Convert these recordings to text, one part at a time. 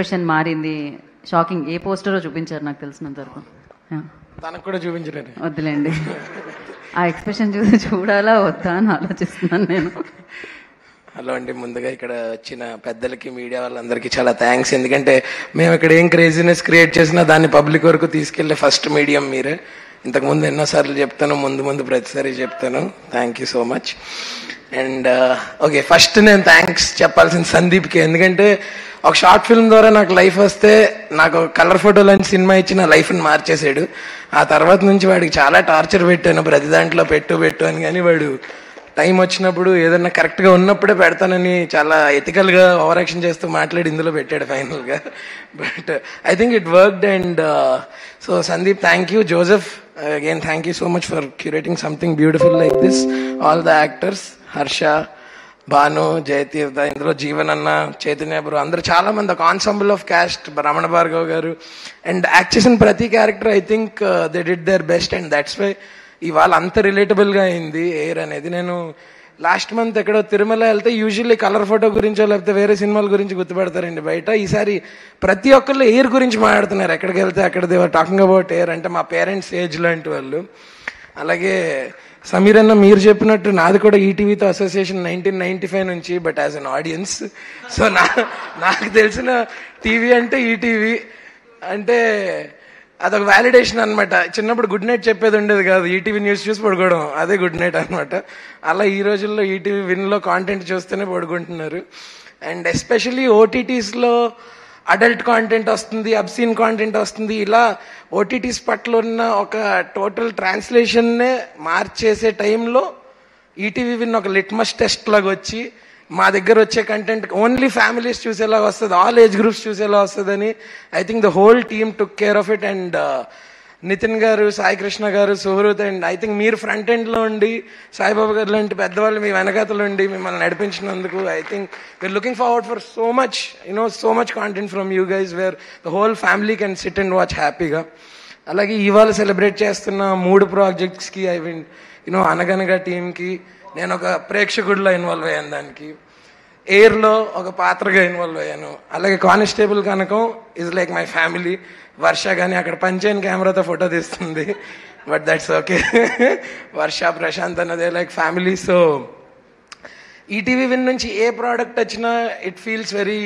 Expression మారింది, shocking. ఏ పోస్టరో చూపించారు నాకు తెలిసినంత వరకు. తనకు కూడా చూపించలేదు. వద్దులేండి, ఆ ఎక్స్ప్రెషన్ చూసి చూడాలా వద్దా అని ఆలోచిస్తున్నాను నేను. హలో అండి, ముందుగా ఇక్కడ వచ్చిన పెద్దలకి, మీడియా వాళ్ళందరికీ చాలా థ్యాంక్స్. ఎందుకంటే మేము ఇక్కడ ఏం క్రేజీనెస్ క్రియేట్ చేసినా దాన్ని పబ్లిక్ వరకు తీసుకెళ్లే ఫస్ట్ మీడియం మీరే. ఇంతకుముందు ఎన్నోసార్లు చెప్తాను, ముందు ప్రతిసారి చెప్తాను. Thank you so much. And okay, first నేను థ్యాంక్స్ చెప్పాల్సిన సందీప్కి. ఎందుకంటే ఒక షార్ట్ ఫిల్మ్ ద్వారా నాకు లైఫ్ వస్తే, నాకు కలర్ ఫోటోలు అని సినిమా ఇచ్చి నా లైఫ్ని మార్చేసాడు. ఆ తర్వాత నుంచి వాడికి చాలా టార్చర్ పెట్టాను, ప్రతి దాంట్లో పెట్టు అని. కానీ వాడు టైం వచ్చినప్పుడు ఏదన్నా కరెక్ట్గా ఉన్నప్పుడే పెడతానని చాలా ఎథికల్గా ఓవర్ యాక్షన్ చేస్తూ మాట్లాడి ఇందులో పెట్టాడు ఫైనల్గా. But I think it worked. And so Sandeep, thank you. Joseph, again thank you so much for curating something beautiful like this. All the actors, Harsha, Bhanu, Jayatheertha, ఇందులో జీవన్ అన్న, చైతన్య బ్రో, అందరూ చాలా మంది, ఒక ensemble of cast, Ramana Bhargav గారు. అండ్ యాక్ట్ చేసిన ప్రతి character I think they did their best. And that's why ఇవాళ అంత రిలేటబుల్గా అయింది ఎయిర్ అనేది. నేను లాస్ట్ మంత్ ఎక్కడో తిరుమల వెళ్తే యూజువల్లీ కలర్ ఫోటో గురించో లేకపోతే వేరే సినిమాల గురించి గుర్తుపెడతారండి బయట. ఈసారి ప్రతి ఒక్కళ్ళు ఎయిర్ గురించి మాట్లాడుతున్నారు. ఎక్కడికి వెళ్తే అక్కడ దేవర్ టాకింగ్ అబౌట్ ఎయిర్. అంటే మా పేరెంట్స్ ఏజ్ లాంటి వాళ్ళు. అలాగే సమీర్ అన్న, మీరు చెప్పినట్టు నాది కూడా ఈటీవీతో అసోసియేషన్ 1995 నుంచి, but as an audience. So నాకు తెలిసిన టీవీ అంటే ఈటీవీ. అంటే అదొక వ్యాలిడేషన్ అనమాట. చిన్నప్పుడు గుడ్ నైట్ చెప్పేది ఉండేది కాదు, ఈటీవీ న్యూస్ చూసి పడుకోవడం, అదే గుడ్ నైట్ అనమాట. అలా ఈ రోజుల్లో ఈటీవీ విన్లో కాంటెంట్ చూస్తేనే పడుకుంటున్నారు. అండ్ ఎస్పెషలీ ఓటీటీస్లో అడల్ట్ కాంటెంట్ వస్తుంది, అబ్సీన్ కాంటెంట్ వస్తుంది. ఇలా ఓటీటీస్ పట్ల ఉన్న ఒక టోటల్ ట్రాన్స్లేషన్నే మార్చేసే టైంలో ఈటీవీ విన్ ఒక లిట్మస్ టెస్ట్ లాగా వచ్చి మా దగ్గర వచ్చే కంటెంట్ ఓన్లీ ఫ్యామిలీస్ చూసేలా వస్తుంది, ఆల్ ఏజ్ గ్రూప్స్ చూసేలా వస్తుందని I think the whole team took care of it. And Nitin గారు, సాయి కృష్ణ గారు, సుహృత్, అండ్ ఐ థింక్ మీరు ఫ్రంట్ ఎండ్లో ఉండి, సాయిబాబా గారు లాంటి పెద్దవాళ్ళు మీ వెనకాతలు ఉండి మిమ్మల్ని నడిపించినందుకు I think we're looking forward for so much, so much content from you guys where the whole family can sit and watch హ్యాపీగా. అలాగే ఇవాళ సెలబ్రేట్ చేస్తున్న 3 ప్రాజెక్ట్స్కి ఐ మీన్ అనగనగా టీమ్కి నేను ఒక ప్రేక్షకుడిలో ఇన్వాల్వ్ అయ్యాను, దానికి ఎయిర్లో ఒక పాత్రగా ఇన్వాల్వ్ అయ్యాను. అలాగే constable Kanakam is like my family. Varsha కానీ అక్కడ పంచైన కెమెరాతో ఫోటో తీస్తుంది, but that's okay. Varsha, Prashanth అన్నదే like family. So ETV Win నుంచి ఏ ప్రోడక్ట్ వచ్చినా ఇట్ ఫీల్స్ వెరీ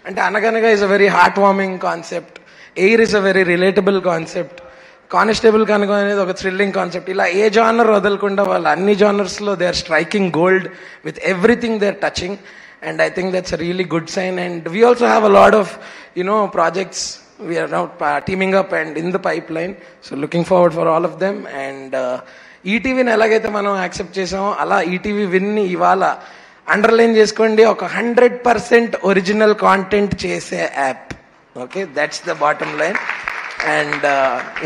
అంటే అనగనగా is a very heart warming concept, Air is a very relatable concept, constable కనుక అనేది ఒక థ్రిల్లింగ్ కాన్సెప్ట్. ఇలా ఏ జానర్ వదలకుండా వాళ్ళు అన్ని జానర్స్లో they are striking gold with everything they are touching. And I think that's a really good sign. And we also have a lot of projects we are now teaming up and in the pipeline, so looking forward for all of them. And ఈటీవీని ఎలాగైతే మనం accept చేసామో అలా ETV విన్ని ఇవాళ underline చేసుకోండి, ఒక 100% original content చేసే app. Okay, that's the bottom line. And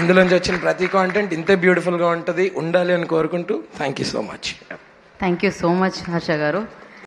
ఇందులోంచి వచ్చిన ప్రతి కాంటెంట్ ఇంతే బ్యూటిఫుల్గా ఉంటుంది, ఉండాలి అని కోరుకుంటూ thank you so much. Thank you so much Harsha గారు.